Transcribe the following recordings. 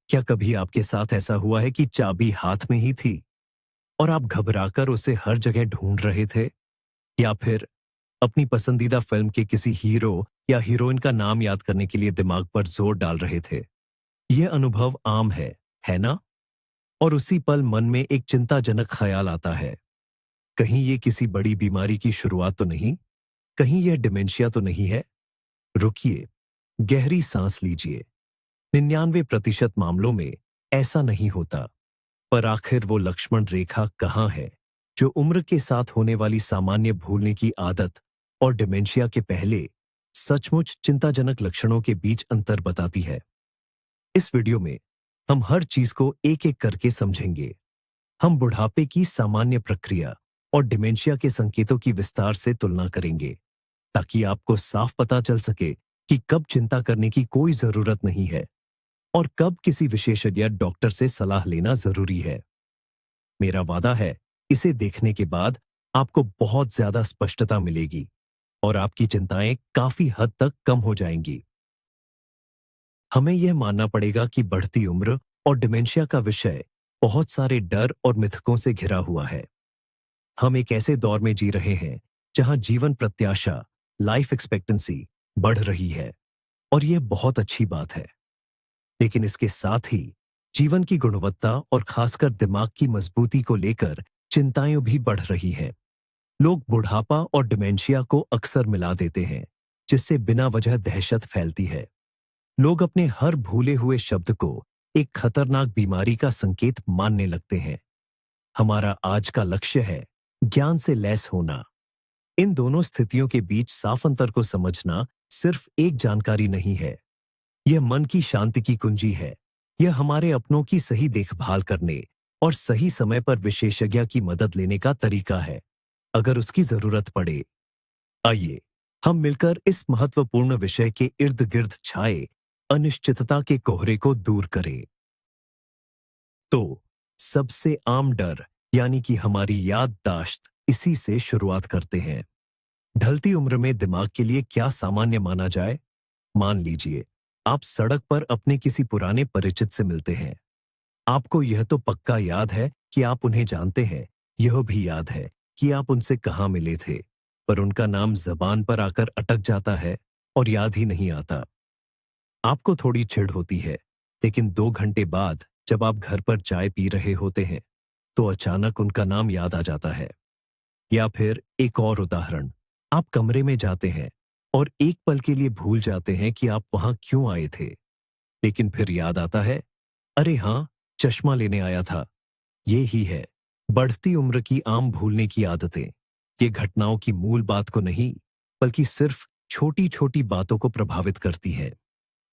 क्या कभी आपके साथ ऐसा हुआ है कि चाबी हाथ में ही थी और आप घबराकर उसे हर जगह ढूंढ रहे थे? या फिर अपनी पसंदीदा फिल्म के किसी हीरो या हीरोइन का नाम याद करने के लिए दिमाग पर जोर डाल रहे थे? यह अनुभव आम है ना? और उसी पल मन में एक चिंताजनक ख्याल आता है। कहीं ये किसी बड़ी बीमारी की शुरुआत तो नहीं? कहीं यह डिमेंशिया तो नहीं है? रुकिए, गहरी सांस लीजिए। 99% मामलों में ऐसा नहीं होता। पर आखिर वो लक्ष्मण रेखा कहाँ है जो उम्र के साथ होने वाली सामान्य भूलने की आदत और डिमेंशिया के पहले सचमुच चिंताजनक लक्षणों के बीच अंतर बताती है? इस वीडियो में हम हर चीज को एक एक करके समझेंगे। हम बुढ़ापे की सामान्य प्रक्रिया और डिमेंशिया के संकेतों की विस्तार से तुलना करेंगे ताकि आपको साफ पता चल सके कि कब चिंता करने की कोई जरूरत नहीं है और कब किसी विशेषज्ञ डॉक्टर से सलाह लेना जरूरी है। मेरा वादा है, इसे देखने के बाद आपको बहुत ज्यादा स्पष्टता मिलेगी और आपकी चिंताएं काफी हद तक कम हो जाएंगी। हमें यह मानना पड़ेगा कि बढ़ती उम्र और डिमेंशिया का विषय बहुत सारे डर और मिथकों से घिरा हुआ है। हम एक ऐसे दौर में जी रहे हैं जहां जीवन प्रत्याशा, लाइफ एक्सपेक्टेंसी बढ़ रही है और यह बहुत अच्छी बात है। लेकिन इसके साथ ही जीवन की गुणवत्ता और खासकर दिमाग की मजबूती को लेकर चिंताएं भी बढ़ रही हैं। लोग बुढ़ापा और डिमेंशिया को अक्सर मिला देते हैं, जिससे बिना वजह दहशत फैलती है। लोग अपने हर भूले हुए शब्द को एक खतरनाक बीमारी का संकेत मानने लगते हैं। हमारा आज का लक्ष्य है ज्ञान से लैस होना। इन दोनों स्थितियों के बीच साफ अंतर को समझना सिर्फ एक जानकारी नहीं है, यह मन की शांति की कुंजी है। यह हमारे अपनों की सही देखभाल करने और सही समय पर विशेषज्ञ की मदद लेने का तरीका है, अगर उसकी जरूरत पड़े। आइए हम मिलकर इस महत्वपूर्ण विषय के इर्द गिर्द छाए अनिश्चितता के कोहरे को दूर करें। तो सबसे आम डर यानी कि हमारी याददाश्त, इसी से शुरुआत करते हैं। ढलती उम्र में दिमाग के लिए क्या सामान्य माना जाए? मान लीजिए आप सड़क पर अपने किसी पुराने परिचित से मिलते हैं। आपको यह तो पक्का याद है कि आप उन्हें जानते हैं, यह भी याद है कि आप उनसे कहाँ मिले थे, पर उनका नाम जबान पर आकर अटक जाता है और याद ही नहीं आता। आपको थोड़ी चिढ़ होती है, लेकिन 2 घंटे बाद जब आप घर पर चाय पी रहे होते हैं तो अचानक उनका नाम याद आ जाता है। या फिर एक और उदाहरण, आप कमरे में जाते हैं और एक पल के लिए भूल जाते हैं कि आप वहां क्यों आए थे, लेकिन फिर याद आता है, अरे हाँ, चश्मा लेने आया था। ये ही है बढ़ती उम्र की आम भूलने की आदतें। ये घटनाओं की मूल बात को नहीं, बल्कि सिर्फ छोटी छोटी बातों को प्रभावित करती है।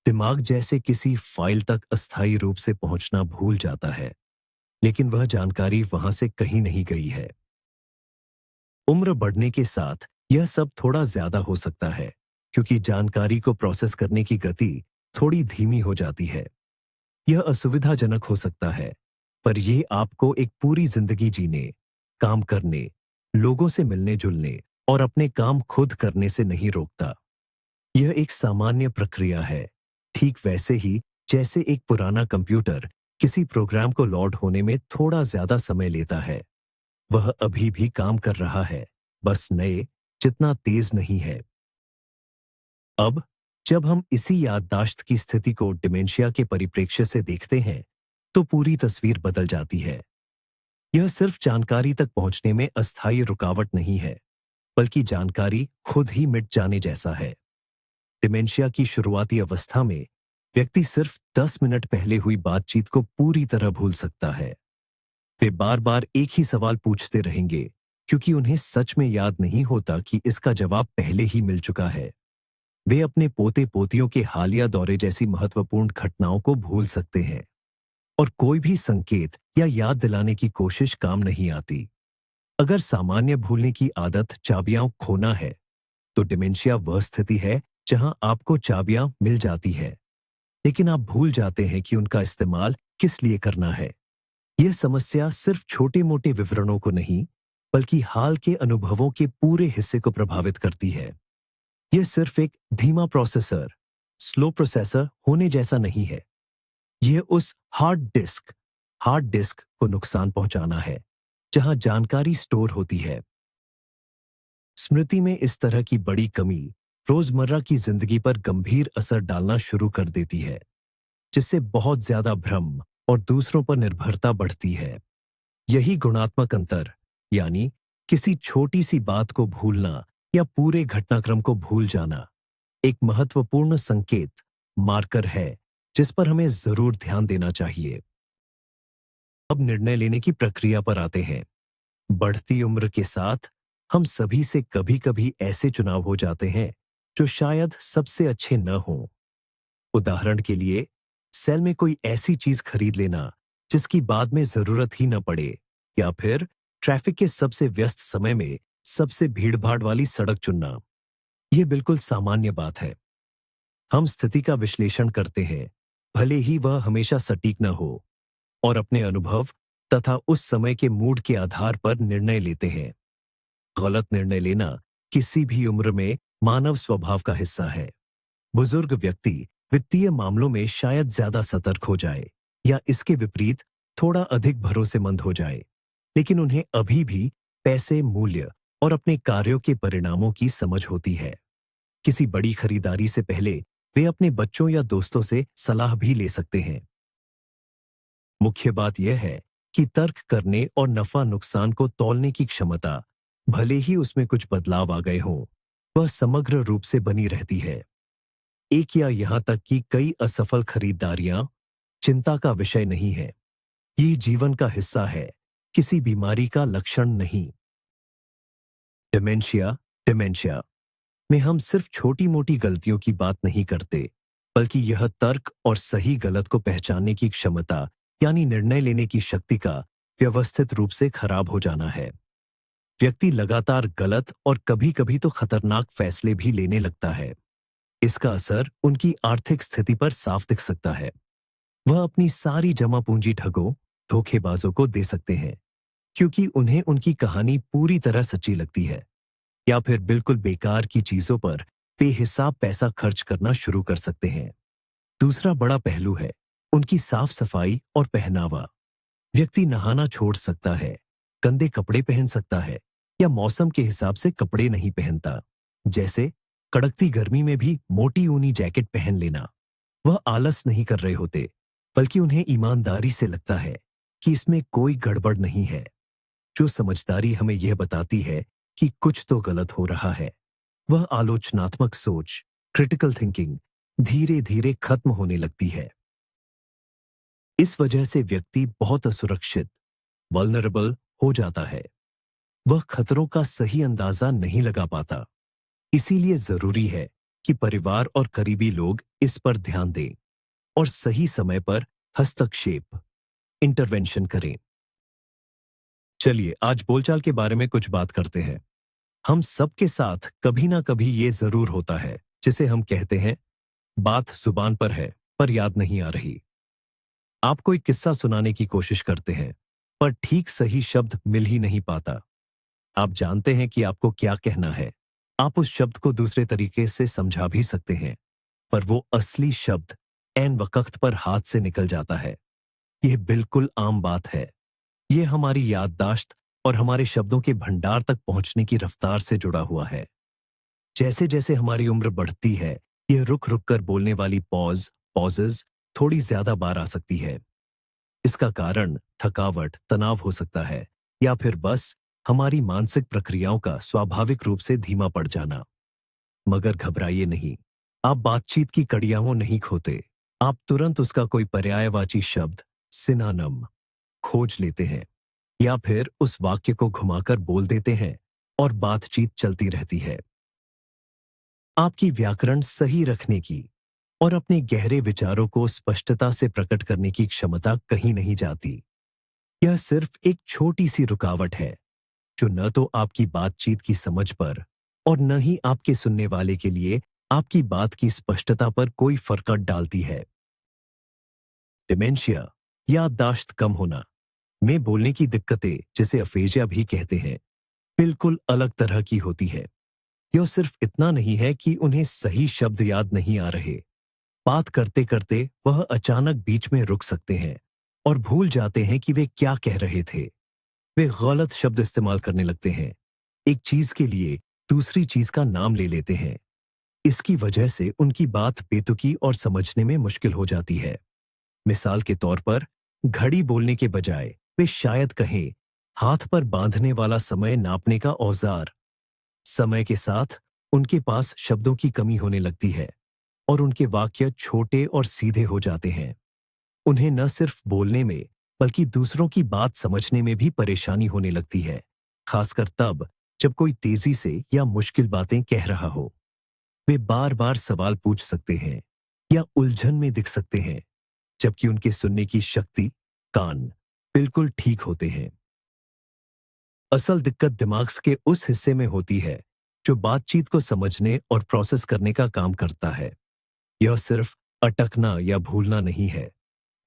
दिमाग जैसे किसी फाइल तक अस्थायी रूप से पहुंचना भूल जाता है, लेकिन वह जानकारी वहां से कहीं नहीं गई है। उम्र बढ़ने के साथ यह सब थोड़ा ज्यादा हो सकता है, क्योंकि जानकारी को प्रोसेस करने की गति थोड़ी धीमी हो जाती है। यह असुविधाजनक हो सकता है, पर यह आपको एक पूरी जिंदगी जीने, काम करने, लोगों से मिलने जुलने और अपने काम खुद करने से नहीं रोकता। यह एक सामान्य प्रक्रिया है, ठीक वैसे ही जैसे एक पुराना कंप्यूटर किसी प्रोग्राम को लोड होने में थोड़ा ज्यादा समय लेता है। वह अभी भी काम कर रहा है, बस नए जितना तेज नहीं है। अब जब हम इसी याददाश्त की स्थिति को डिमेंशिया के परिप्रेक्ष्य से देखते हैं, तो पूरी तस्वीर बदल जाती है। यह सिर्फ जानकारी तक पहुंचने में अस्थायी रुकावट नहीं है, बल्कि जानकारी खुद ही मिट जाने जैसा है। डिमेंशिया की शुरुआती अवस्था में व्यक्ति सिर्फ 10 मिनट पहले हुई बातचीत को पूरी तरह भूल सकता है। वे बार बार एक ही सवाल पूछते रहेंगे, क्योंकि उन्हें सच में याद नहीं होता कि इसका जवाब पहले ही मिल चुका है। वे अपने पोते पोतियों के हालिया दौरे जैसी महत्वपूर्ण घटनाओं को भूल सकते हैं और कोई भी संकेत या याद दिलाने की कोशिश काम नहीं आती। अगर सामान्य भूलने की आदत चाबियां खोना है, तो डिमेंशिया वह स्थिति है जहां आपको चाबियां मिल जाती है, लेकिन आप भूल जाते हैं कि उनका इस्तेमाल किस लिए करना है। यह समस्या सिर्फ छोटे मोटे विवरणों को नहीं, बल्कि हाल के अनुभवों के पूरे हिस्से को प्रभावित करती है। यह सिर्फ एक धीमा प्रोसेसर, स्लो प्रोसेसर होने जैसा नहीं है। यह उस हार्ड डिस्क को नुकसान पहुंचाना है जहां जानकारी स्टोर होती है। स्मृति में इस तरह की बड़ी कमी रोजमर्रा की जिंदगी पर गंभीर असर डालना शुरू कर देती है, जिससे बहुत ज्यादा भ्रम और दूसरों पर निर्भरता बढ़ती है। यही गुणात्मक अंतर, यानी किसी छोटी सी बात को भूलना या पूरे घटनाक्रम को भूल जाना, एक महत्वपूर्ण संकेत मार्कर है जिस पर हमें जरूर ध्यान देना चाहिए। अब निर्णय लेने की प्रक्रिया पर आते हैं। बढ़ती उम्र के साथ हम सभी से कभी-कभी ऐसे चुनाव हो जाते हैं जो शायद सबसे अच्छे न हों। उदाहरण के लिए, सेल में कोई ऐसी चीज खरीद लेना जिसकी बाद में जरूरत ही न पड़े, या फिर ट्रैफिक के सबसे व्यस्त समय में सबसे भीड़-भाड़ वाली सड़क चुनना। यह बिल्कुल सामान्य बात है। हम स्थिति का विश्लेषण करते हैं, भले ही वह हमेशा सटीक न हो, और अपने अनुभव तथा उस समय के मूड के आधार पर निर्णय लेते हैं। गलत निर्णय लेना किसी भी उम्र में मानव स्वभाव का हिस्सा है। बुजुर्ग व्यक्ति वित्तीय मामलों में शायद ज्यादा सतर्क हो जाए या इसके विपरीत थोड़ा अधिक भरोसेमंद हो जाए, लेकिन उन्हें अभी भी पैसे, मूल्य और अपने कार्यों के परिणामों की समझ होती है। किसी बड़ी खरीदारी से पहले वे अपने बच्चों या दोस्तों से सलाह भी ले सकते हैं। मुख्य बात यह है कि तर्क करने और नफा नुकसान को तौलने की क्षमता, भले ही उसमें कुछ बदलाव आ गए हों, वह समग्र रूप से बनी रहती है। एक या यहां तक कि कई असफल खरीदारियां चिंता का विषय नहीं है। ये जीवन का हिस्सा है, किसी बीमारी का लक्षण नहीं। डिमेंशिया में हम सिर्फ छोटी मोटी गलतियों की बात नहीं करते, बल्कि यह तर्क और सही गलत को पहचानने की क्षमता, यानी निर्णय लेने की शक्ति का व्यवस्थित रूप से खराब हो जाना है। व्यक्ति लगातार गलत और कभी-कभी तो खतरनाक फैसले भी लेने लगता है। इसका असर उनकी आर्थिक स्थिति पर साफ दिख सकता है। वह अपनी सारी जमा पूंजी ठगों, धोखेबाजों को दे सकते हैं, क्योंकि उन्हें उनकी कहानी पूरी तरह सच्ची लगती है, या फिर बिल्कुल बेकार की चीजों पर बेहिसाब पैसा खर्च करना शुरू कर सकते हैं। दूसरा बड़ा पहलू है उनकी साफ सफाई और पहनावा। व्यक्ति नहाना छोड़ सकता है, गंदे कपड़े पहन सकता है, या मौसम के हिसाब से कपड़े नहीं पहनता, जैसे कड़कती गर्मी में भी मोटी ऊनी जैकेट पहन लेना। वह आलस नहीं कर रहे होते, बल्कि उन्हें ईमानदारी से लगता है कि इसमें कोई गड़बड़ नहीं है। जो समझदारी हमें यह बताती है कि कुछ तो गलत हो रहा है, वह आलोचनात्मक सोच, क्रिटिकल थिंकिंग, धीरे धीरे खत्म होने लगती है। इस वजह से व्यक्ति बहुत असुरक्षित, वल्नरेबल हो जाता है। वह खतरों का सही अंदाजा नहीं लगा पाता। इसीलिए जरूरी है कि परिवार और करीबी लोग इस पर ध्यान दें और सही समय पर हस्तक्षेप, इंटरवेंशन करें। चलिए आज बोलचाल के बारे में कुछ बात करते हैं। हम सबके साथ कभी ना कभी ये जरूर होता है जिसे हम कहते हैं, बात जुबान पर है पर याद नहीं आ रही। आप कोई किस्सा सुनाने की कोशिश करते हैं, पर ठीक सही शब्द मिल ही नहीं पाता। आप जानते हैं कि आपको क्या कहना है, आप उस शब्द को दूसरे तरीके से समझा भी सकते हैं, पर वो असली शब्द ऐन वक्त पर हाथ से निकल जाता है। यह बिल्कुल आम बात है। यह हमारी याददाश्त और हमारे शब्दों के भंडार तक पहुंचने की रफ्तार से जुड़ा हुआ है। जैसे जैसे हमारी उम्र बढ़ती है, यह रुक रुक कर बोलने वाली पॉजेज थोड़ी ज्यादा बार आ सकती है। इसका कारण थकावट, तनाव हो सकता है, या फिर बस हमारी मानसिक प्रक्रियाओं का स्वाभाविक रूप से धीमा पड़ जाना। मगर घबराइए नहीं, आप बातचीत की कड़ियाओं नहीं खोते। आप तुरंत उसका कोई पर्यायवाची शब्द, सिनोनिम खोज लेते हैं, या फिर उस वाक्य को घुमाकर बोल देते हैं और बातचीत चलती रहती है। आपकी व्याकरण सही रखने की और अपने गहरे विचारों को स्पष्टता से प्रकट करने की क्षमता कहीं नहीं जाती। यह सिर्फ एक छोटी सी रुकावट है जो न तो आपकी बातचीत की समझ पर और न ही आपके सुनने वाले के लिए आपकी बात की स्पष्टता पर कोई फर्क डालती है। डिमेंशिया, याददाश्त कम होना, में बोलने की दिक्कतें, जिसे अफेजिया भी कहते हैं, बिल्कुल अलग तरह की होती है। यह सिर्फ इतना नहीं है कि उन्हें सही शब्द याद नहीं आ रहे, बात करते करते वह अचानक बीच में रुक सकते हैं और भूल जाते हैं कि वे क्या कह रहे थे। वे गलत शब्द इस्तेमाल करने लगते हैं, एक चीज के लिए दूसरी चीज का नाम ले लेते हैं। इसकी वजह से उनकी बात बेतुकी और समझने में मुश्किल हो जाती है। मिसाल के तौर पर, घड़ी बोलने के बजाय वे शायद कहें, हाथ पर बांधने वाला समय नापने का औजार। समय के साथ उनके पास शब्दों की कमी होने लगती है और उनके वाक्य छोटे और सीधे हो जाते हैं। उन्हें न सिर्फ बोलने में बल्कि दूसरों की बात समझने में भी परेशानी होने लगती है, खासकर तब जब कोई तेजी से या मुश्किल बातें कह रहा हो। वे बार बार सवाल पूछ सकते हैं या उलझन में दिख सकते हैं, जबकि उनके सुनने की शक्ति, कान बिल्कुल ठीक होते हैं। असल दिक्कत दिमाग के उस हिस्से में होती है जो बातचीत को समझने और प्रोसेस करने का काम करता है। यह सिर्फ अटकना या भूलना नहीं है,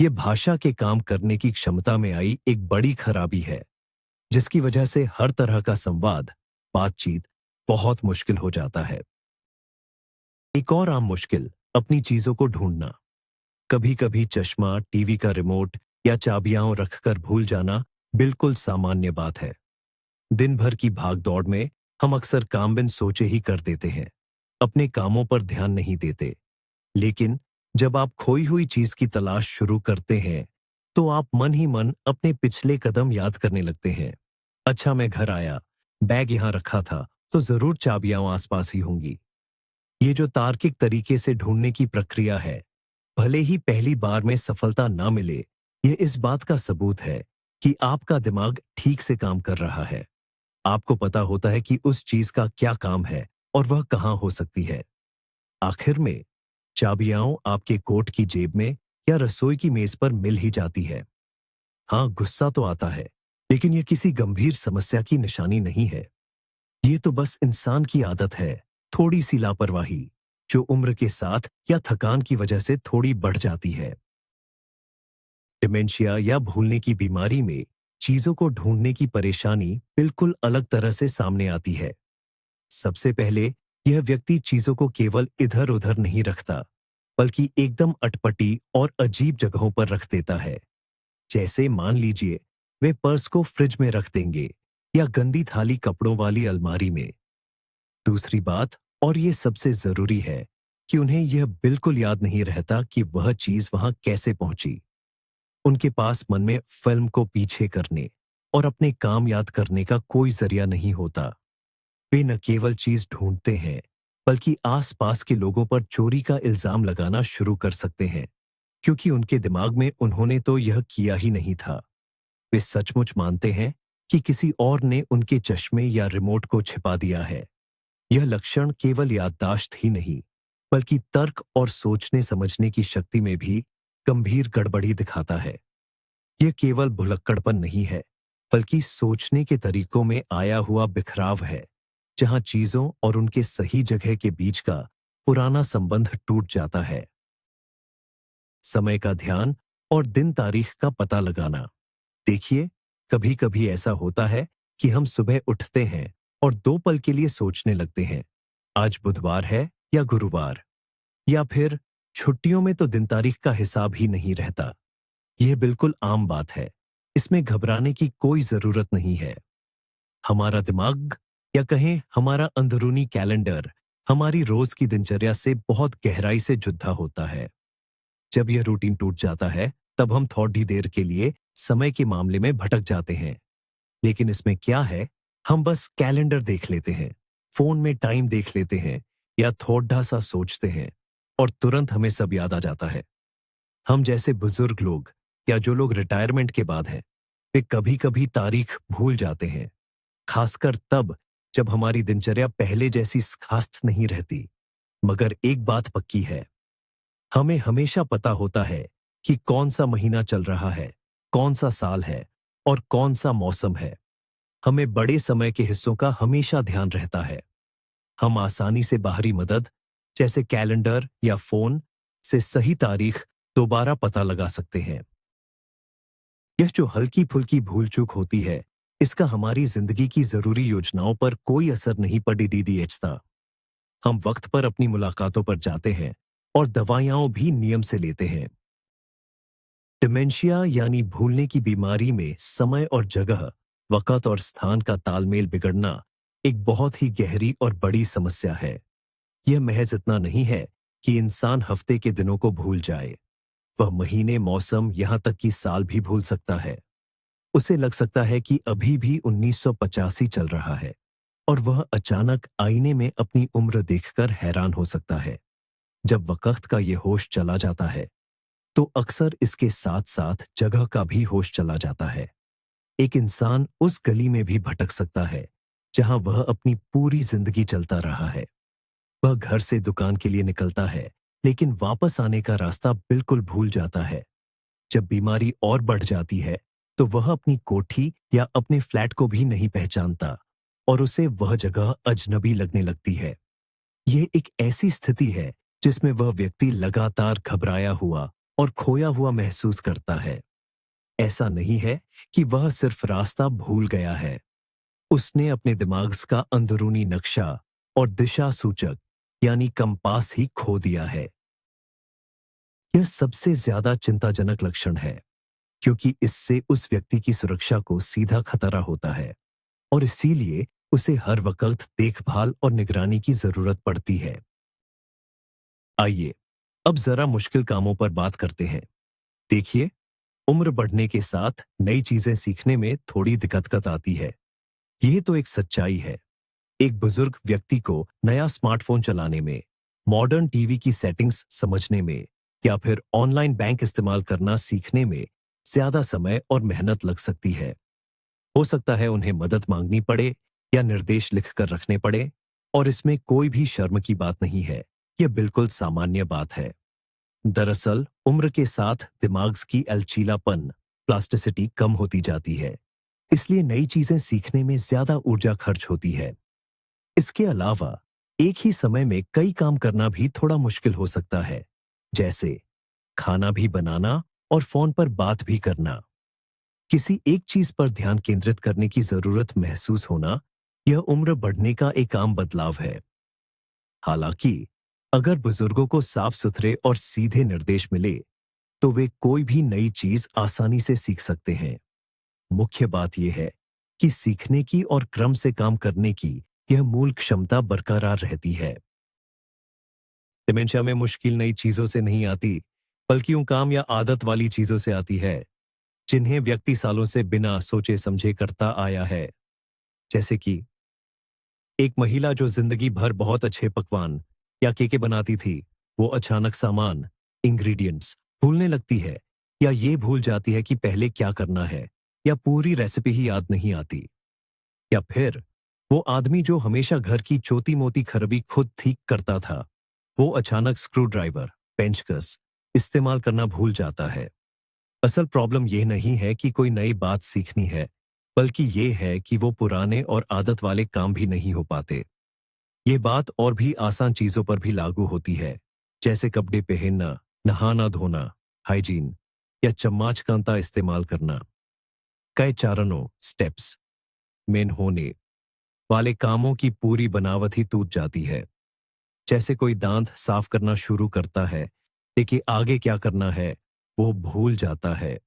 यह भाषा के काम करने की क्षमता में आई एक बड़ी खराबी है, जिसकी वजह से हर तरह का संवाद, बातचीत बहुत मुश्किल हो जाता है। एक और आम मुश्किल अपनी चीजों को ढूंढना। कभी कभी चश्मा, टीवी का रिमोट या चाबियां रखकर भूल जाना बिल्कुल सामान्य बात है। दिन भर की भाग दौड़ में हम अक्सर काम बिन सोचे ही कर देते हैं, अपने कामों पर ध्यान नहीं देते। लेकिन जब आप खोई हुई चीज की तलाश शुरू करते हैं, तो आप मन ही मन अपने पिछले कदम याद करने लगते हैं। अच्छा, मैं घर आया, बैग यहां रखा था, तो जरूर चाबियां आसपास ही होंगी। ये जो तार्किक तरीके से ढूंढने की प्रक्रिया है, भले ही पहली बार में सफलता ना मिले, यह इस बात का सबूत है कि आपका दिमाग ठीक से काम कर रहा है। आपको पता होता है कि उस चीज का क्या काम है और वह कहां हो सकती है। आखिर में चाबियां आपके कोट की जेब में या रसोई की मेज पर मिल ही जाती है। हाँ, गुस्सा तो आता है, लेकिन यह किसी गंभीर समस्या की निशानी नहीं है। ये तो बस इंसान की आदत है, थोड़ी सी लापरवाही, जो उम्र के साथ या थकान की वजह से थोड़ी बढ़ जाती है। डिमेंशिया या भूलने की बीमारी में चीजों को ढूंढने की परेशानी बिल्कुल अलग तरह से सामने आती है। सबसे पहले, यह व्यक्ति चीजों को केवल इधर उधर नहीं रखता, बल्कि एकदम अटपटी और अजीब जगहों पर रख देता है। जैसे मान लीजिए, वे पर्स को फ्रिज में रख देंगे या गंदी थाली कपड़ों वाली अलमारी में। दूसरी बात, और ये सबसे जरूरी है, कि उन्हें यह बिल्कुल याद नहीं रहता कि वह चीज वहां कैसे पहुंची। उनके पास मन में फिल्म को पीछे करने और अपने काम याद करने का कोई जरिया नहीं होता। वे न केवल चीज ढूंढते हैं, बल्कि आसपास के लोगों पर चोरी का इल्जाम लगाना शुरू कर सकते हैं, क्योंकि उनके दिमाग में उन्होंने तो यह किया ही नहीं था। वे सचमुच मानते हैं कि किसी और ने उनके चश्मे या रिमोट को छिपा दिया है। यह लक्षण केवल याददाश्त ही नहीं, बल्कि तर्क और सोचने समझने की शक्ति में भी गंभीर गड़बड़ी दिखाता है। यह केवल भुलक्कड़पन नहीं है, बल्कि सोचने के तरीकों में आया हुआ बिखराव है, जहां चीजों और उनके सही जगह के बीच का पुराना संबंध टूट जाता है। समय का ध्यान और दिन तारीख का पता लगाना। देखिए, कभी कभी ऐसा होता है कि हम सुबह उठते हैं और 2 पल के लिए सोचने लगते हैं, आज बुधवार है या गुरुवार, या फिर छुट्टियों में तो दिन तारीख का हिसाब ही नहीं रहता। यह बिल्कुल आम बात है, इसमें घबराने की कोई जरूरत नहीं है। हमारा दिमाग, या कहें हमारा अंदरूनी कैलेंडर, हमारी रोज की दिनचर्या से बहुत गहराई से जुड़ा होता है। जब यह रूटीन टूट जाता है, तब हम थोड़ी देर के लिए समय के मामले में भटक जाते हैं। लेकिन इसमें क्या है, हम बस कैलेंडर देख लेते हैं, फोन में टाइम देख लेते हैं, या थोड़ा सा सोचते हैं, और तुरंत हमें सब याद आ जाता है। हम जैसे बुजुर्ग लोग, या जो लोग रिटायरमेंट के बाद हैं, वे कभी कभी तारीख भूल जाते हैं, खासकर तब जब हमारी दिनचर्या पहले जैसी खास नहीं रहती। मगर एक बात पक्की है, हमें हमेशा पता होता है कि कौन सा महीना चल रहा है, कौन सा साल है और कौन सा मौसम है। हमें बड़े समय के हिस्सों का हमेशा ध्यान रहता है। हम आसानी से बाहरी मदद, जैसे कैलेंडर या फोन, से सही तारीख दोबारा पता लगा सकते हैं। यह जो हल्की फुल्की भूल चूक होती है, इसका हमारी जिंदगी की जरूरी योजनाओं पर कोई असर नहीं पड़ी। डीडीएच था। हम वक्त पर अपनी मुलाकातों पर जाते हैं और दवाइयां भी नियम से लेते हैं। डिमेंशिया यानी भूलने की बीमारी में समय और जगह, वक़्त और स्थान का तालमेल बिगड़ना एक बहुत ही गहरी और बड़ी समस्या है। यह महज इतना नहीं है कि इंसान हफ्ते के दिनों को भूल जाए। वह महीने, मौसम, यहाँ तक कि साल भी भूल सकता है। उसे लग सकता है कि अभी भी 1985 चल रहा है और वह अचानक आईने में अपनी उम्र देखकर हैरान हो सकता है। जब वक़्त का ये होश चला जाता है, तो अक्सर इसके साथ-साथ जगह का भी होश चला जाता है। एक इंसान उस गली में भी भटक सकता है, जहां वह अपनी पूरी जिंदगी चलता रहा है। वह घर से दुकान के लिए निकलता है, लेकिन वापस आने का रास्ता बिल्कुल भूल जाता है। जब बीमारी और बढ़ जाती है, तो वह अपनी कोठी या अपने फ्लैट को भी नहीं पहचानता और उसे वह जगह अजनबी लगने लगती है। यह एक ऐसी स्थिति है जिसमें वह व्यक्ति लगातार घबराया हुआ और खोया हुआ महसूस करता है। ऐसा नहीं है कि वह सिर्फ रास्ता भूल गया है। उसने अपने दिमाग का अंदरूनी नक्शा और दिशा सूचक यानी कंपास ही खो दिया है। यह सबसे ज्यादा चिंताजनक लक्षण है, क्योंकि इससे उस व्यक्ति की सुरक्षा को सीधा खतरा होता है और इसीलिए उसे हर वक्त देखभाल और निगरानी की जरूरत पड़ती है। आइए अब जरा मुश्किल कामों पर बात करते हैं। देखिए, उम्र बढ़ने के साथ नई चीजें सीखने में थोड़ी दिक्कत आती है। यह तो एक सच्चाई है। एक बुजुर्ग व्यक्ति को नया स्मार्टफोन चलाने में, मॉडर्न टीवी की सेटिंग्स समझने में या फिर ऑनलाइन बैंक इस्तेमाल करना सीखने में ज्यादा समय और मेहनत लग सकती है। हो सकता है उन्हें मदद मांगनी पड़े या निर्देश लिखकर रखने पड़े, और इसमें कोई भी शर्म की बात नहीं है। यह बिल्कुल सामान्य बात है। दरअसल उम्र के साथ दिमाग की लचीलापन, प्लास्टिसिटी कम होती जाती है। इसलिए नई चीजें सीखने में ज्यादा ऊर्जा खर्च होती है। इसके अलावा एक ही समय में कई काम करना भी थोड़ा मुश्किल हो सकता है, जैसे खाना भी बनाना और फोन पर बात भी करना। किसी एक चीज पर ध्यान केंद्रित करने की जरूरत महसूस होना, यह उम्र बढ़ने का एक आम बदलाव है। हालांकि अगर बुजुर्गों को साफ सुथरे और सीधे निर्देश मिले, तो वे कोई भी नई चीज आसानी से सीख सकते हैं। मुख्य बात यह है कि सीखने की और क्रम से काम करने की यह मूल क्षमता बरकरार रहती है। डिमेंशिया में मुश्किल नई चीजों से नहीं आती, बल्कि उन काम या आदत वाली चीजों से आती है जिन्हें व्यक्ति सालों से बिना सोचे समझे करता आया है। जैसे कि एक महिला जो जिंदगी भर बहुत अच्छे पकवान या केके बनाती थी, वो अचानक सामान, इंग्रेडिएंट्स भूलने लगती है, या ये भूल जाती है कि पहले क्या करना है, या पूरी रेसिपी ही याद नहीं आती। या फिर वो आदमी जो हमेशा घर की छोटी मोटी खराबी खुद ठीक करता था, वो अचानक स्क्रू ड्राइवर, पेंचकस इस्तेमाल करना भूल जाता है। असल प्रॉब्लम यह नहीं है कि कोई नई बात सीखनी है, बल्कि यह है कि वो पुराने और आदत वाले काम भी नहीं हो पाते। ये बात और भी आसान चीजों पर भी लागू होती है, जैसे कपड़े पहनना, नहाना धोना, हाइजीन या चम्मच कांता इस्तेमाल करना। कई चारणों, स्टेप्स मेन होने वाले कामों की पूरी बनावट ही टूट जाती है। जैसे कोई दांत साफ करना शुरू करता है, लेकिन आगे क्या करना है वो भूल जाता है।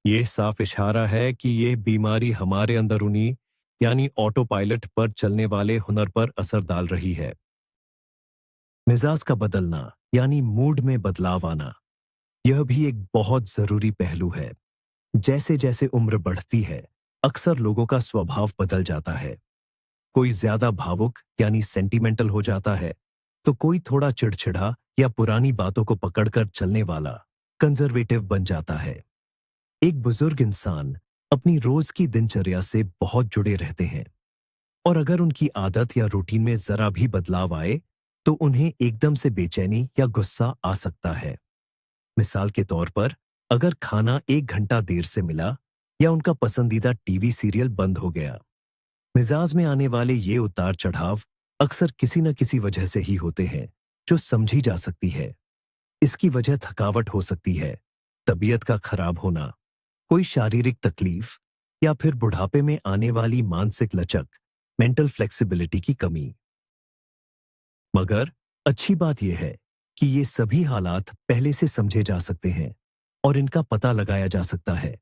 यह साफ इशारा है कि यह बीमारी हमारे अंदरूनी यानी ऑटो पायलट पर चलने वाले हुनर पर असर डाल रही है। मिजाज का बदलना यानी मूड में बदलाव आना, यह भी एक बहुत जरूरी पहलू है। जैसे जैसे उम्र बढ़ती है, अक्सर लोगों का स्वभाव बदल जाता है। कोई ज्यादा भावुक यानी सेंटिमेंटल हो जाता है, तो कोई थोड़ा चिड़चिड़ा या पुरानी बातों को पकड़कर चलने वाला कंजर्वेटिव बन जाता है। एक बुजुर्ग इंसान अपनी रोज की दिनचर्या से बहुत जुड़े रहते हैं, और अगर उनकी आदत या रूटीन में जरा भी बदलाव आए, तो उन्हें एकदम से बेचैनी या गुस्सा आ सकता है। मिसाल के तौर पर, अगर खाना 1 घंटा देर से मिला या उनका पसंदीदा टीवी सीरियल बंद हो गया, मिजाज में आने वाले ये उतार चढ़ाव अक्सर किसी न किसी वजह से ही होते हैं, जो समझी जा सकती है। इसकी वजह थकावट हो सकती है, तबीयत का खराब होना, कोई शारीरिक तकलीफ, या फिर बुढ़ापे में आने वाली मानसिक लचक, मेंटल फ्लेक्सिबिलिटी की कमी। मगर अच्छी बात यह है कि ये सभी हालात पहले से समझे जा सकते हैं और इनका पता लगाया जा सकता है।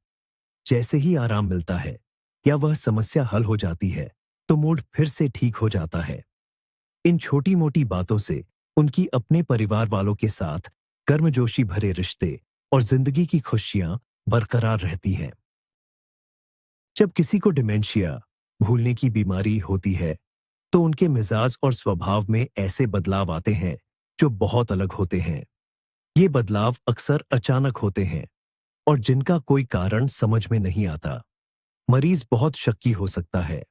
जैसे ही आराम मिलता है या वह समस्या हल हो जाती है, तो मूड फिर से ठीक हो जाता है। इन छोटी-मोटी बातों से उनकी अपने परिवार वालों के साथ गर्मजोशी भरे रिश्ते और जिंदगी की खुशियां बरकरार रहती हैं। जब किसी को डिमेंशिया, भूलने की बीमारी होती है, तो उनके मिजाज और स्वभाव में ऐसे बदलाव आते हैं जो बहुत अलग होते हैं। ये बदलाव अक्सर अचानक होते हैं और जिनका कोई कारण समझ में नहीं आता। मरीज बहुत शक्की हो सकता है।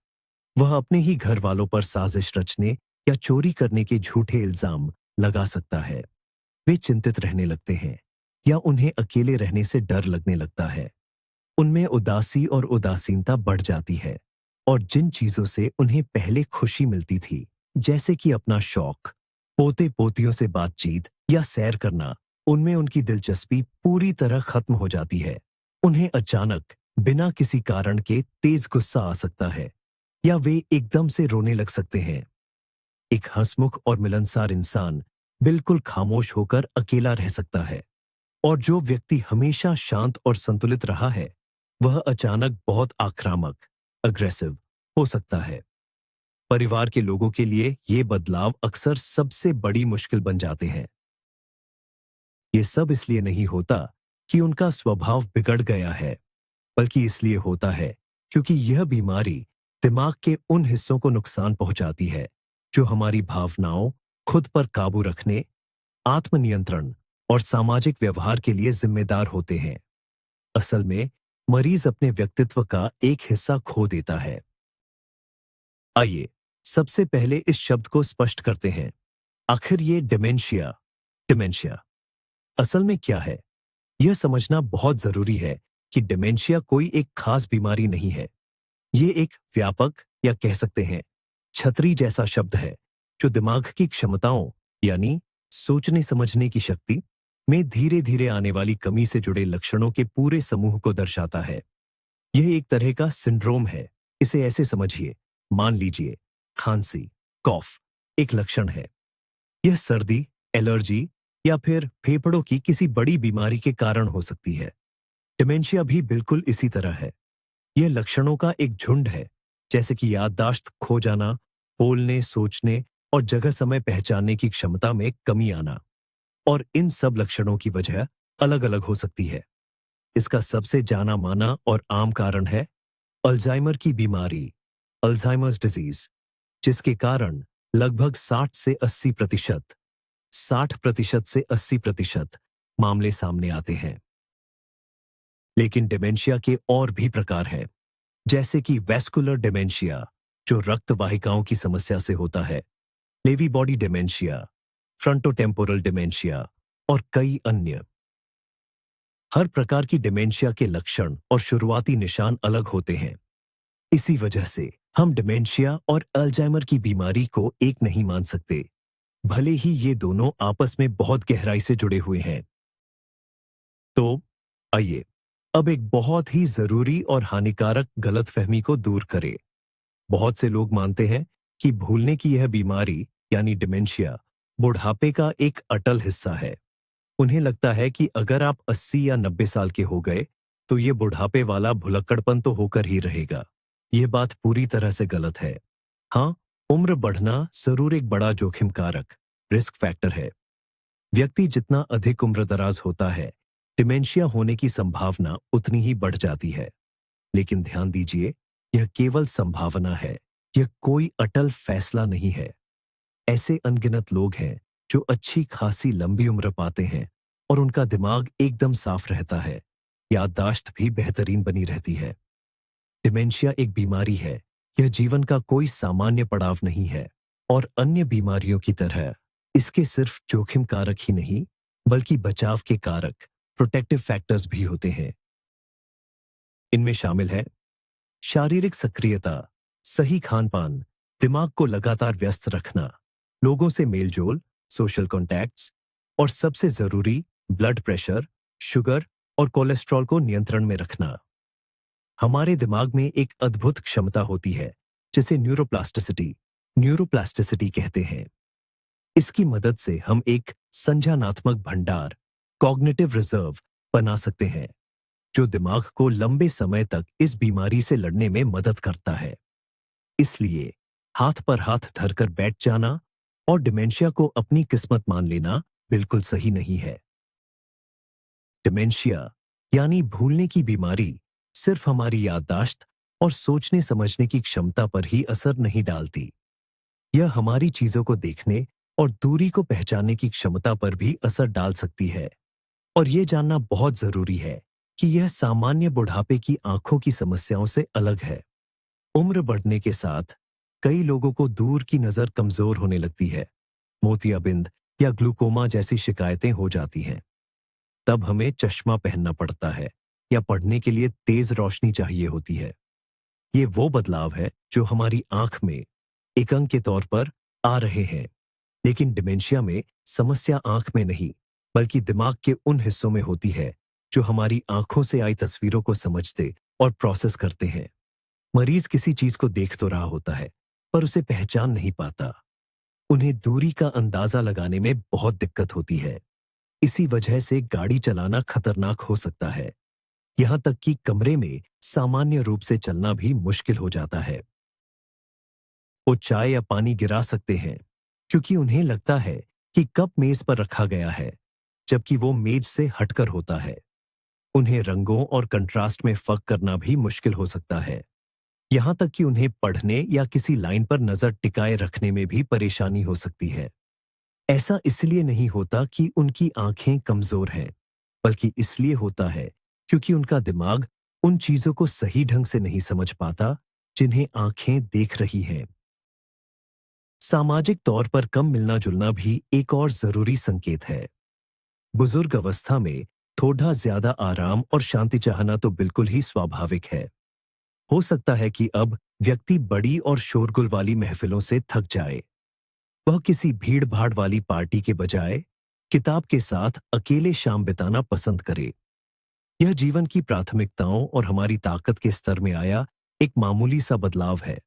वह अपने ही घर वालों पर साजिश रचने या चोरी करने के झूठे इल्जाम लगा सकता है। वे चिंतित रहने लगते हैं या उन्हें अकेले रहने से डर लगने लगता है। उनमें उदासी और उदासीनता बढ़ जाती है और जिन चीजों से उन्हें पहले खुशी मिलती थी, जैसे कि अपना शौक, पोते पोतियों से बातचीत या सैर करना, उनमें उनकी दिलचस्पी पूरी तरह खत्म हो जाती है। उन्हें अचानक बिना किसी कारण के तेज गुस्सा आ सकता है या वे एकदम से रोने लग सकते हैं। एक हंसमुख और मिलनसार इंसान बिल्कुल खामोश होकर अकेला रह सकता है और जो व्यक्ति हमेशा शांत और संतुलित रहा है, वह अचानक बहुत आक्रामक, अग्रेसिव हो सकता है। परिवार के लोगों के लिए ये बदलाव अक्सर सबसे बड़ी मुश्किल बन जाते हैं। ये सब इसलिए नहीं होता कि उनका स्वभाव बिगड़ गया है, बल्कि इसलिए होता है क्योंकि यह बीमारी दिमाग के उन हिस्सों को नुकसान पहुंचाती है जो हमारी भावनाओं, खुद पर काबू रखने, आत्मनियंत्रण और सामाजिक व्यवहार के लिए जिम्मेदार होते हैं। असल में मरीज अपने व्यक्तित्व का एक हिस्सा खो देता है। आइए सबसे पहले इस शब्द को स्पष्ट करते हैं। आखिर ये डिमेंशिया डिमेंशिया असल में क्या है? यह समझना बहुत जरूरी है कि डिमेंशिया कोई एक खास बीमारी नहीं है। ये एक व्यापक, या कह सकते हैं छतरी जैसा शब्द है जो दिमाग की क्षमताओं, यानी सोचने समझने की शक्ति में धीरे धीरे आने वाली कमी से जुड़े लक्षणों के पूरे समूह को दर्शाता है। यह एक तरह का सिंड्रोम है। इसे ऐसे समझिए, मान लीजिए खांसी, कॉफ एक लक्षण है। यह सर्दी, एलर्जी या फिर फेफड़ों की किसी बड़ी बीमारी के कारण हो सकती है। डिमेंशिया भी बिल्कुल इसी तरह है। यह लक्षणों का एक झुंड है, जैसे कि याददाश्त खो जाना, बोलने, सोचने और जगह समय पहचानने की क्षमता में कमी आना। और इन सब लक्षणों की वजह अलग अलग हो सकती है। इसका सबसे जाना माना और आम कारण है अल्जाइमर की बीमारी, अल्जाइमर्स डिजीज, जिसके कारण लगभग 60% से 80% मामले सामने आते हैं। लेकिन डिमेंशिया के और भी प्रकार हैं, जैसे कि वैस्कुलर डिमेंशिया, जो रक्त वाहिकाओं की समस्या से होता है, Lewy body dementia, frontotemporal dementia और कई अन्य। हर प्रकार की डिमेंशिया के लक्षण और शुरुआती निशान अलग होते हैं। इसी वजह से हम डिमेंशिया और अल्जाइमर की बीमारी को एक नहीं मान सकते, भले ही ये दोनों आपस में बहुत गहराई से जुड़े हुए हैं। तो आइए अब एक बहुत ही जरूरी और हानिकारक गलतफहमी को दूर करें। बहुत से लोग मानते हैं कि भूलने की यह बीमारी, यानी डिमेंशिया, बुढ़ापे का एक अटल हिस्सा है। उन्हें लगता है कि अगर आप 80 या 90 साल के हो गए, तो ये बुढ़ापे वाला भुलक्कड़पन तो होकर ही रहेगा। यह बात पूरी तरह से गलत है। हाँ, उम्र बढ़ना जरूर एक बड़ा जोखिम कारक, रिस्क फैक्टर है। व्यक्ति जितना अधिक उम्र दराज होता है, डिमेंशिया होने की संभावना उतनी ही बढ़ जाती है। लेकिन ध्यान दीजिए, यह केवल संभावना है, यह कोई अटल फैसला नहीं है। ऐसे अनगिनत लोग हैं जो अच्छी खासी लंबी उम्र पाते हैं और उनका दिमाग एकदम साफ रहता है, याददाश्त भी बेहतरीन बनी रहती है। डिमेंशिया एक बीमारी है, यह जीवन का कोई सामान्य पड़ाव नहीं है और अन्य बीमारियों की तरह इसके सिर्फ जोखिम कारक ही नहीं, बल्कि बचाव के कारक, प्रोटेक्टिव फैक्टर्स भी होते हैं। इनमें शामिल है शारीरिक सक्रियता, सही खान-पान, दिमाग को लगातार व्यस्त रखना, लोगों से मेलजोल, सोशल कॉन्टैक्ट्स और सबसे जरूरी ब्लड प्रेशर, शुगर और कोलेस्ट्रॉल को नियंत्रण में रखना। हमारे दिमाग में एक अद्भुत क्षमता होती है जिसे न्यूरोप्लास्टिसिटी कहते हैं। इसकी मदद से हम एक संज्ञानात्मक भंडार, कॉग्निटिव रिजर्व बना सकते हैं, जो दिमाग को लंबे समय तक इस बीमारी से लड़ने में मदद करता है। इसलिए हाथ पर हाथ धरकर बैठ जाना और डिमेंशिया को अपनी किस्मत मान लेना बिल्कुल सही नहीं है। डिमेंशिया यानी भूलने की बीमारी सिर्फ हमारी याददाश्त और सोचने समझने की क्षमता पर ही असर नहीं डालती। यह हमारी चीजों को देखने और दूरी को पहचानने की क्षमता पर भी असर डाल सकती है। और यह जानना बहुत जरूरी है कि यह सामान्य बुढ़ापे की आंखों की समस्याओं से अलग है। उम्र बढ़ने के साथ कई लोगों को दूर की नजर कमजोर होने लगती है, मोतियाबिंद या ग्लूकोमा जैसी शिकायतें हो जाती हैं। तब हमें चश्मा पहनना पड़ता है या पढ़ने के लिए तेज रोशनी चाहिए होती है। ये वो बदलाव है जो हमारी आंख में एक अंग के तौर पर आ रहे हैं। लेकिन डिमेंशिया में समस्या आंख में नहीं, बल्कि दिमाग के उन हिस्सों में होती है जो हमारी आंखों से आई तस्वीरों को समझते और प्रोसेस करते हैं। मरीज किसी चीज को देख तो रहा होता है, पर उसे पहचान नहीं पाता। उन्हें दूरी का अंदाजा लगाने में बहुत दिक्कत होती है। इसी वजह से गाड़ी चलाना खतरनाक हो सकता है। यहां तक कि कमरे में सामान्य रूप से चलना भी मुश्किल हो जाता है। वो चाय या पानी गिरा सकते हैं क्योंकि उन्हें लगता है कि कप मेज पर रखा गया है, जबकि वो मेज से हटकर होता है। उन्हें रंगों और कंट्रास्ट में फर्क करना भी मुश्किल हो सकता है। यहां तक कि उन्हें पढ़ने या किसी लाइन पर नजर टिकाए रखने में भी परेशानी हो सकती है। ऐसा इसलिए नहीं होता कि उनकी आंखें कमजोर हैं, बल्कि इसलिए होता है क्योंकि उनका दिमाग उन चीजों को सही ढंग से नहीं समझ पाता जिन्हें आंखें देख रही हैं। सामाजिक तौर पर कम मिलना जुलना भी एक और जरूरी संकेत है। बुजुर्ग अवस्था में थोड़ा ज्यादा आराम और शांति चाहना तो बिल्कुल ही स्वाभाविक है। हो सकता है कि अब व्यक्ति बड़ी और शोरगुल वाली महफिलों से थक जाए। वह किसी भीड़ भाड़ वाली पार्टी के बजाय किताब के साथ अकेले शाम बिताना पसंद करे। यह जीवन की प्राथमिकताओं और हमारी ताकत के स्तर में आया एक मामूली सा बदलाव है।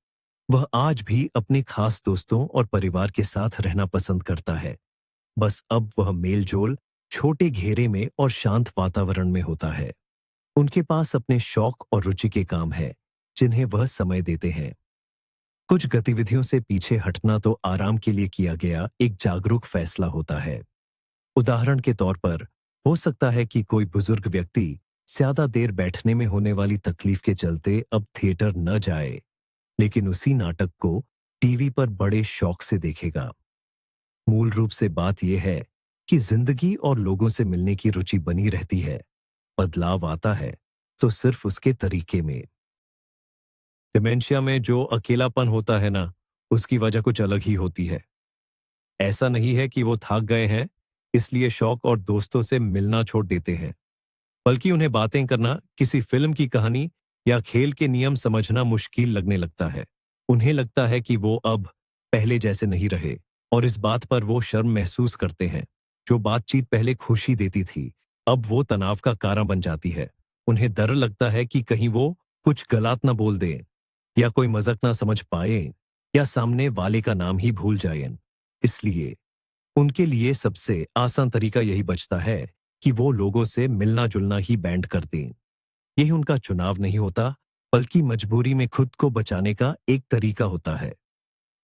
वह आज भी अपने खास दोस्तों और परिवार के साथ रहना पसंद करता है। बस अब वह मेलजोल छोटे घेरे में और शांत वातावरण में होता है। उनके पास अपने शौक और रुचि के काम है जिन्हें वह समय देते हैं। कुछ गतिविधियों से पीछे हटना तो आराम के लिए किया गया एक जागरूक फैसला होता है। उदाहरण के तौर पर हो सकता है कि कोई बुजुर्ग व्यक्ति ज्यादा देर बैठने में होने वाली तकलीफ के चलते अब थिएटर न जाए, लेकिन उसी नाटक को टीवी पर बड़े शौक से देखेगा। मूल रूप से बात यह है कि जिंदगी और लोगों से मिलने की रुचि बनी रहती है। बदलाव आता है तो सिर्फ उसके तरीके में। डिमेंशिया में जो अकेलापन होता है ना, उसकी वजह कुछ अलग ही होती है। ऐसा नहीं है कि वो थक गए हैं इसलिए शौक और दोस्तों से मिलना छोड़ देते हैं, बल्कि उन्हें बातें करना, किसी फिल्म की कहानी या खेल के नियम समझना मुश्किल लगने लगता है। उन्हें लगता है कि वो अब पहले जैसे नहीं रहे और इस बात पर वो शर्म महसूस करते हैं। जो बातचीत पहले खुशी देती थी, अब वो तनाव का कारण बन जाती है। उन्हें डर लगता है कि कहीं वो कुछ गलत ना बोल दें या कोई मजाक ना समझ पाए या सामने वाले का नाम ही भूल जाएं। इसलिए उनके लिए सबसे आसान तरीका यही बचता है कि वो लोगों से मिलना जुलना ही बैंड कर दें। यही उनका चुनाव नहीं होता, बल्कि मजबूरी में खुद को बचाने का एक तरीका होता है।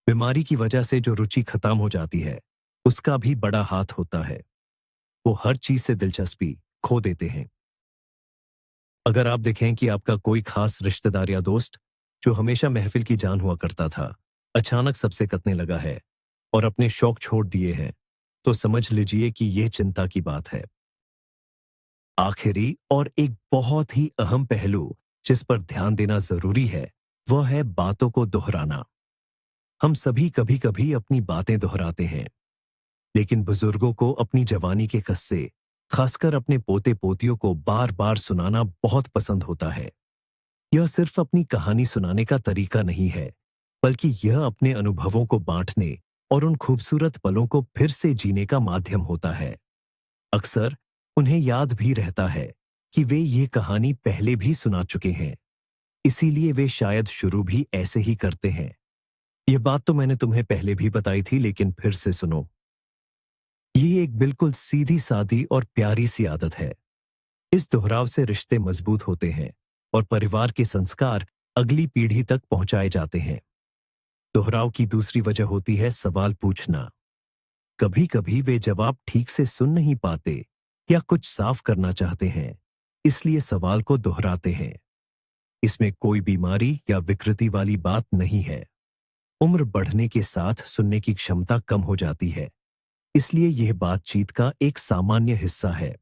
बीमारी की वजह से जो रुचि खत्म हो जाती है, उसका भी बड़ा हाथ होता है। वो हर चीज से दिलचस्पी खो देते हैं। अगर आप देखें कि आपका कोई खास रिश्तेदार या दोस्त जो हमेशा महफिल की जान हुआ करता था, अचानक सबसे कटने लगा है और अपने शौक छोड़ दिए हैं, तो समझ लीजिए कि यह चिंता की बात है। आखिरी और एक बहुत ही अहम पहलू जिस पर ध्यान देना जरूरी है, वह है बातों को दोहराना। हम सभी कभी कभी अपनी बातें दोहराते हैं, लेकिन बुजुर्गों को अपनी जवानी के किस्से, खासकर अपने पोते पोतियों को बार बार सुनाना बहुत पसंद होता है। यह सिर्फ अपनी कहानी सुनाने का तरीका नहीं है, बल्कि यह अपने अनुभवों को बांटने और उन खूबसूरत पलों को फिर से जीने का माध्यम होता है। अक्सर उन्हें याद भी रहता है कि वे ये कहानी पहले भी सुना चुके हैं, इसीलिए वे शायद शुरू भी ऐसे ही करते हैं। यह बात तो मैंने तुम्हें पहले भी बताई थी, लेकिन फिर से सुनो। ये एक बिल्कुल सीधी सादी और प्यारी सी आदत है। इस दोहराव से रिश्ते मजबूत होते हैं और परिवार के संस्कार अगली पीढ़ी तक पहुंचाए जाते हैं। दोहराव की दूसरी वजह होती है सवाल पूछना। कभी कभी वे जवाब ठीक से सुन नहीं पाते या कुछ साफ करना चाहते हैं, इसलिए सवाल को दोहराते हैं। इसमें कोई बीमारी या विकृति वाली बात नहीं है। उम्र बढ़ने के साथ सुनने की क्षमता कम हो जाती है, इसलिए यह बातचीत का एक सामान्य हिस्सा है।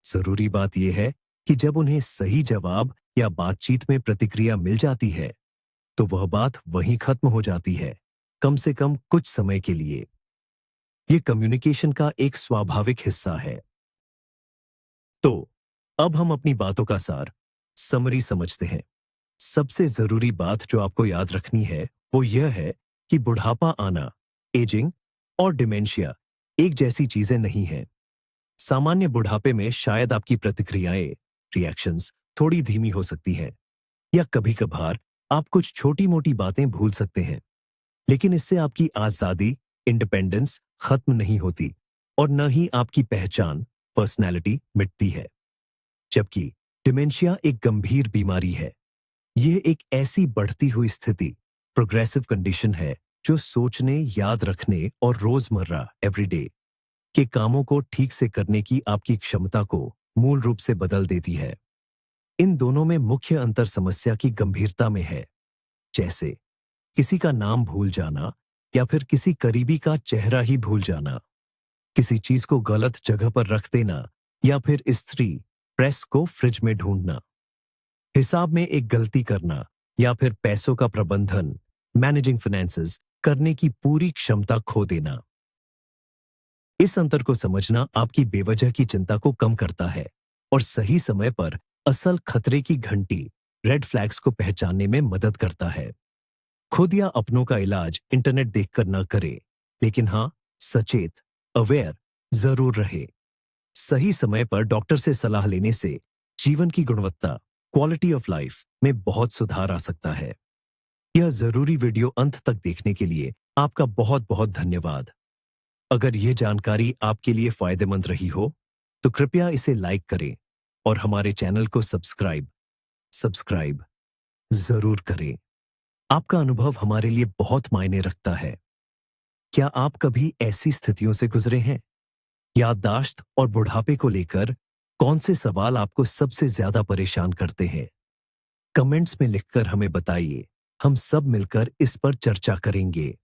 जरूरी बात यह है कि जब उन्हें सही जवाब या बातचीत में प्रतिक्रिया मिल जाती है, तो वह बात वहीं खत्म हो जाती है, कम से कम कुछ समय के लिए। यह कम्युनिकेशन का एक स्वाभाविक हिस्सा है। तो अब हम अपनी बातों का सार, समरी समझते हैं। सबसे जरूरी बात जो आपको याद रखनी है वो यह है कि बुढ़ापा आना, एजिंग और डिमेंशिया एक जैसी चीजें नहीं हैं। सामान्य बुढ़ापे में शायद आपकी प्रतिक्रियाएं, रिएक्शंस थोड़ी धीमी हो सकती हैं, या कभी कभार आप कुछ छोटी मोटी बातें भूल सकते हैं। लेकिन इससे आपकी आजादी, इंडिपेंडेंस खत्म नहीं होती और न ही आपकी पहचान, पर्सनैलिटी मिटती है। जबकि डिमेंशिया एक गंभीर बीमारी है। यह एक ऐसी बढ़ती हुई स्थिति, प्रोग्रेसिव कंडीशन है जो सोचने, याद रखने और रोजमर्रा एवरीडे के कामों को ठीक से करने की आपकी क्षमता को मूल रूप से बदल देती है। इन दोनों में मुख्य अंतर समस्या की गंभीरता में है। जैसे किसी का नाम भूल जाना या फिर किसी करीबी का चेहरा ही भूल जाना, किसी चीज को गलत जगह पर रख देना या फिर इस्त्री प्रेस को फ्रिज में ढूंढना, हिसाब में एक गलती करना या फिर पैसों का प्रबंधन, मैनेजिंग फाइनेंसेस करने की पूरी क्षमता खो देना। इस अंतर को समझना आपकी बेवजह की चिंता को कम करता है और सही समय पर असल खतरे की घंटी, रेड फ्लैग्स को पहचानने में मदद करता है। खुद या अपनों का इलाज इंटरनेट देखकर न करे, लेकिन हाँ, सचेत, अवेयर जरूर रहे। सही समय पर डॉक्टर से सलाह लेने से जीवन की गुणवत्ता, क्वालिटी ऑफ लाइफ में बहुत सुधार आ सकता है। यह जरूरी वीडियो अंत तक देखने के लिए आपका बहुत बहुत धन्यवाद। अगर यह जानकारी आपके लिए फायदेमंद रही हो, तो कृपया इसे लाइक करें और हमारे चैनल को सब्सक्राइब जरूर करें। आपका अनुभव हमारे लिए बहुत मायने रखता है। क्या आप कभी ऐसी स्थितियों से गुजरे हैं? याददाश्त और बुढ़ापे को लेकर कौन से सवाल आपको सबसे ज्यादा परेशान करते हैं? कमेंट्स में लिखकर हमें बताइए। हम सब मिलकर इस पर चर्चा करेंगे।